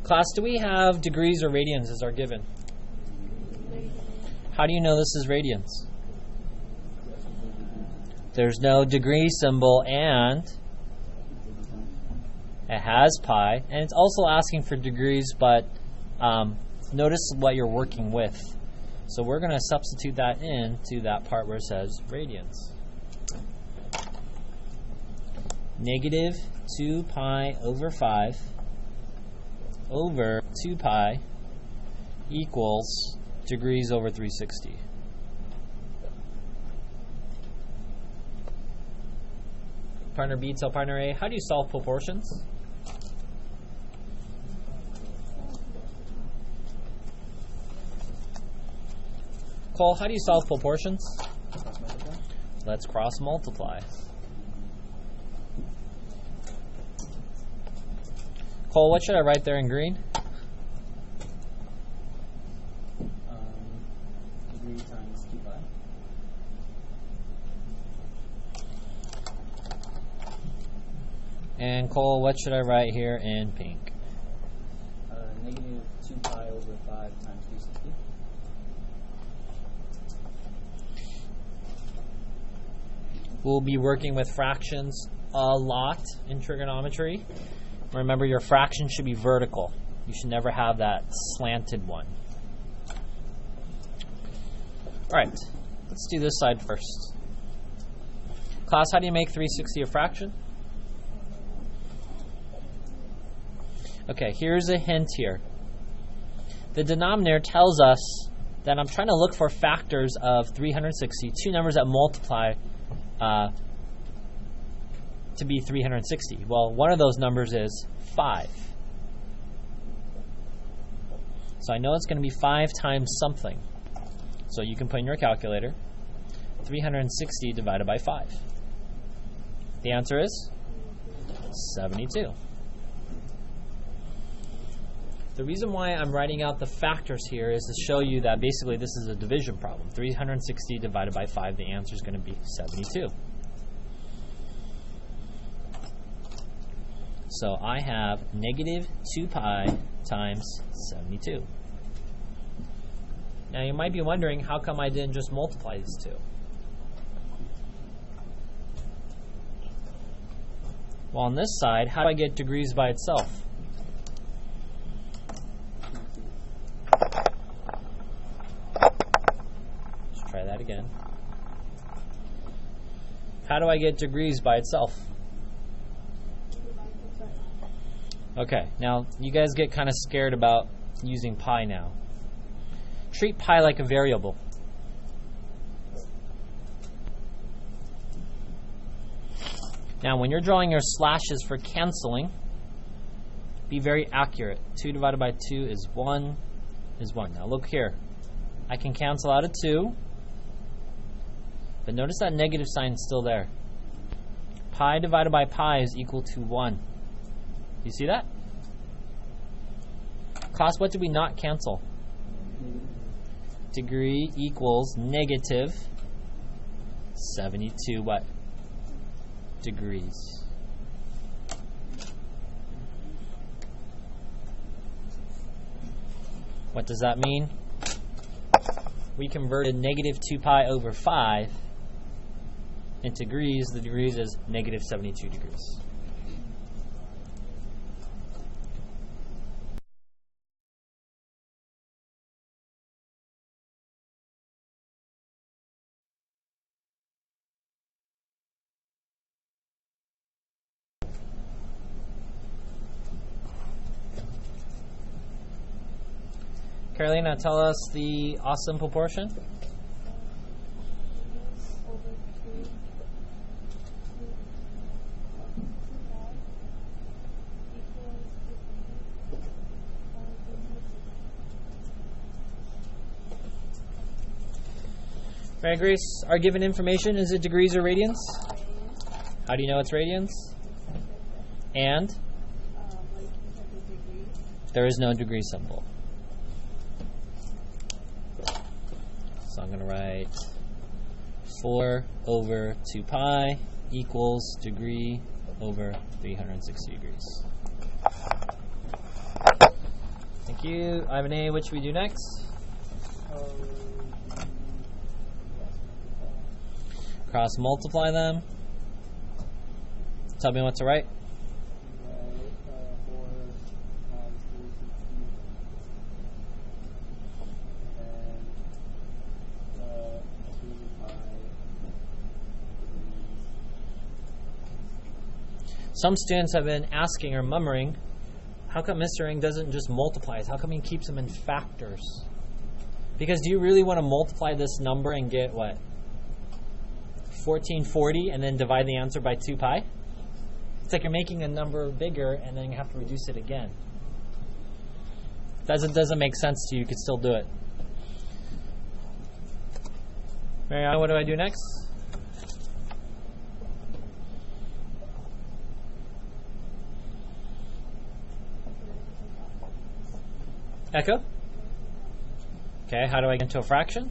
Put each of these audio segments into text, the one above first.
Class, do we have degrees or radians as our given? How do you know this is radians? There's no degree symbol and it has pi, and it's also asking for degrees, but notice what you're working with. So we're going to substitute that into that part where it says radians. Negative 2 pi over 5 over 2 pi equals degrees over 360. Partner B, tell partner A, how do you solve proportions? Cole, how do you solve proportions? Let's cross multiply. Cole, what should I write there in green? Degree times 2 pi. And Cole, what should I write here in pink? Negative 2 pi over 5 times 360. We'll be working with fractions a lot in trigonometry. Remember, your fraction should be vertical. You should never have that slanted one. All right, let's do this side first. Class, how do you make 360 a fraction? Okay, here's a hint here. The denominator tells us that I'm trying to look for factors of 360, two numbers that multiply to be 360. Well, one of those numbers is 5. So I know it's going to be 5 times something. So you can put in your calculator 360 divided by 5. The answer is 72. The reason why I'm writing out the factors here is to show you that basically this is a division problem. 360 divided by 5, the answer is going to be 72. So I have negative 2 pi times 72. Now you might be wondering, how come I didn't just multiply these two? Well, on this side, how do I get degrees by itself? Let's try that again. How do I get degrees by itself? Okay, now you guys get kind of scared about using pi now. Treat pi like a variable. Now when you're drawing your slashes for canceling, be very accurate. 2 divided by 2 is 1, is 1. Now look here. I can cancel out a 2, but notice that negative sign is still there. Pi divided by pi is equal to 1. You see that? Class, what did we not cancel? Degree equals negative 72 what? Degrees. What does that mean? We converted negative 2 pi over 5 into degrees. The degrees is negative 72 degrees. Carolina, tell us the awesome proportion. Mary Grace, our given information, is it degrees or radians? How do you know it's radians? And there is no degree symbol. So I'm going to write 4 over 2 pi equals degree over 360 degrees. Thank you. Ivan A, what should we do next? Cross multiply them. Tell me what to write. 4 times 360. And 2 pi. Some students have been asking or murmuring, how come Mr. Ng doesn't just multiply? How come he keeps them in factors? Because do you really want to multiply this number and get what? 1440 and then divide the answer by 2 pi? It's like you're making a number bigger and then you have to reduce it again. Doesn't make sense to you. You could still do it. Mariana, what do I do next? Echo? Okay, how do I get into a fraction?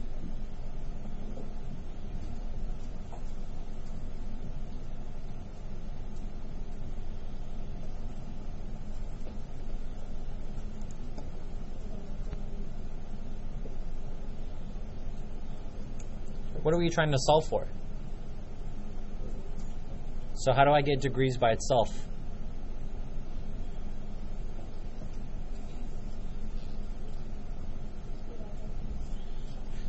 What are we trying to solve for? So how do I get degrees by itself?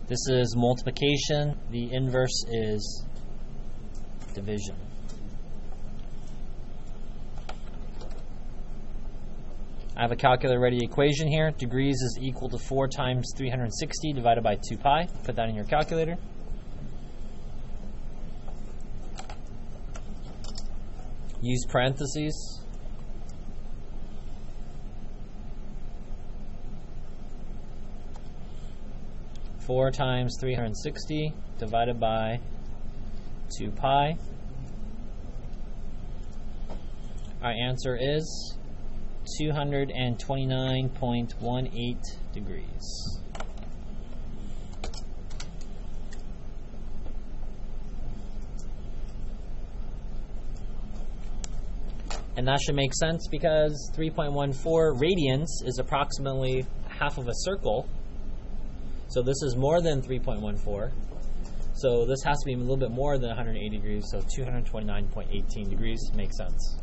This is multiplication. The inverse is division. I have a calculator-ready equation here. Degrees is equal to 4 times 360 divided by 2 pi. Put that in your calculator. Use parentheses. Four times 360 divided by 2 pi. Our answer is 229.18 degrees. And that should make sense because 3.14 radians is approximately half of a circle. So this is more than 3.14. So this has to be a little bit more than 180 degrees. So 229.18 degrees makes sense.